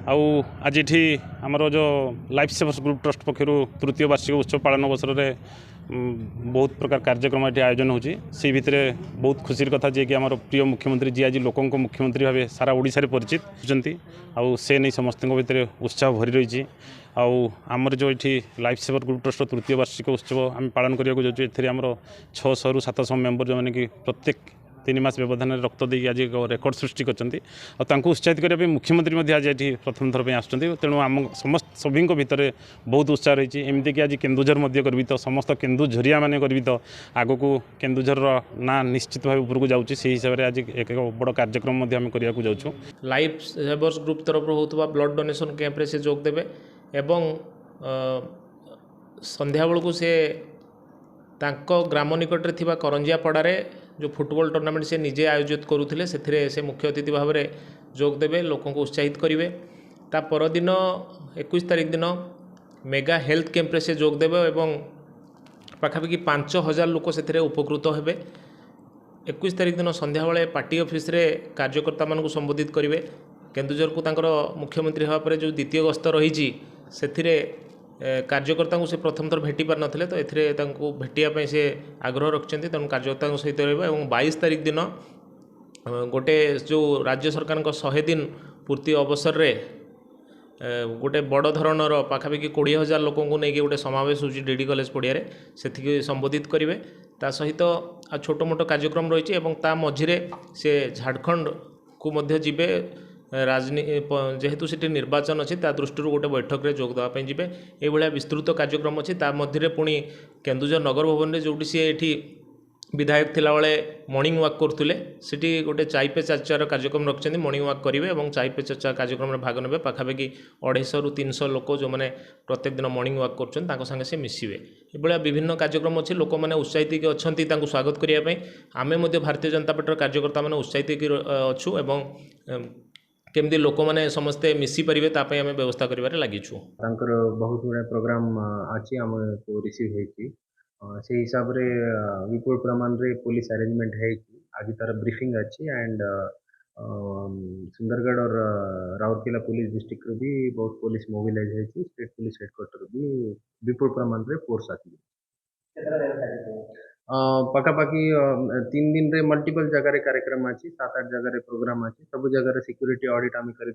आउ आज ये आमर जो लाइफ सेवर्स ग्रुप ट्रस्ट पक्षर तृतीय वार्षिक उत्सव पालन अवसर में बहुत प्रकार कार्यक्रम ये आयोजन होची से भितर बहुत खुशी कथा जी कि आम प्रिय मुख्यमंत्री जी आज लोकों मुख्यमंत्री भाव सारा ओडिशा रे परिचित होती आउ से नहीं समस्त भितर उत्साह भरी रही आमर जो ये लाइफ सेवर ग्रुप ट्रस्ट तृतीय वार्षिक उत्सव आम पालन करने जाऊँ आमर 600 ରୁ 700 मेम्बर जो मैंने कि प्रत्येक 3 मास व्यवधान रक्त दे आज एक रेकर्ड सृष्टि कर उत्साहित करने मुख्यमंत्री आज ये प्रथम थर आस तेणु आम समस्त सभी भितर बहुत उत्साह रही एमती कि आज केन्दुझर गर्वित समस्त केन्दुझरिया मैंने गर्वित आग को केन्दुझर ना निश्चित भाव उपरको जाऊँगी से हिसाब से आज एक बड़ कार्यक्रम करने जाऊँ। लाइफ सेवर्स ग्रुप तरफ होता ब्लड डोनेशन कैंप्रे से जोग देवे एवं संध्या बेलू से ग्राम निकट थी करंजिया पड़ारे जो फुटबॉल टूर्नामेंट से निजे आयोजित करुले से मुख्य अतिथि भाव में जोग देवे लोकों को उत्साहित करेंगे। ता परदिन 21 तारिख दिन मेगा हेल्थ कैंप्रे से जोग देवे एवं पाखापाखि 5000 लोक से उपकृत हेबे। 21 तारिख दिन संध्या बेले पार्टी ऑफिस रे कार्यकर्ता मान को संबोधित करेंगे। केन्दुझर को तांकर मुख्यमंत्री हवा पर जो द्वितीय गस्त रही कार्यकर्ता को से प्रथम थर भेटी पार नथिले तो एथिरे तांको भेटिया से आग्रह रखिंट तेणु कार्यकर्ता सहित रहा। 22 तारिख दिन गोटे जो राज्य सरकार 100 दिन पूर्ति अवसर रे गोटे बड़ धरणर पाखापाखि 20,000 लोक नहीं गोटे समावेश हो डीडी कॉलेज पड़िया से संबोधित करेंगे। ता सहित छोट मोट कार्यक्रम रही मझिरे से झारखंड को मध्य जीवे जेहेतु से निर्वाचन अच्छी दृष्टि गोटे बैठक में जोग देवाई जी ये विस्तृत कार्यक्रम अच्छी मध्य पुणी केन्दुझर नगर भवन में जोटी सी ये विधायक थिला बेले मॉर्निंग वॉक करते सिटी गोटे चाय पे चर्चार कार्यक्रम रखिंट मॉर्निंग वॉक करेंगे और चाय पे चर्चा कार्यक्रम में भाग ने पाखापाखि 250 ରୁ 300 लोक जो मैंने प्रत्येक दिन मॉर्निंग वॉक कर से मिसवे ये विभिन्न कार्यक्रम अच्छे लोक मैंने उत्साहित अच्छा स्वागत करने आम भारतीय जनता पार्टी कार्यकर्ता मैंने उत्साहित अच्छू एवं केमती लोक मैंने समस्ते मिसी पारे तापाई आम व्यवस्था कर लगिछु। बहुत गुड़ा प्रोग्राम अच्छी आम को रिसीव होती से हिसाब रे विपुल प्रमाण रे पुलिस अरेंजमेंट है आज तार ब्रीफिंग अच्छी एंड सुंदरगढ़ और राउरकेला पुलिस डिस्ट्रिक्ट भी बहुत पुलिस मोबिलाइज है स्टेट पुलिस हेडक्वार्टर भी विपुल प्रमाण रे फोर्स आती पाखापाखि 3 दिन रे मल्टीपल जगह रे कार्यक्रम अच्छी 7-8 जगह रे प्रोग्राम अच्छी सब जगह रे सिक्योरिटी ऑडिट आम कर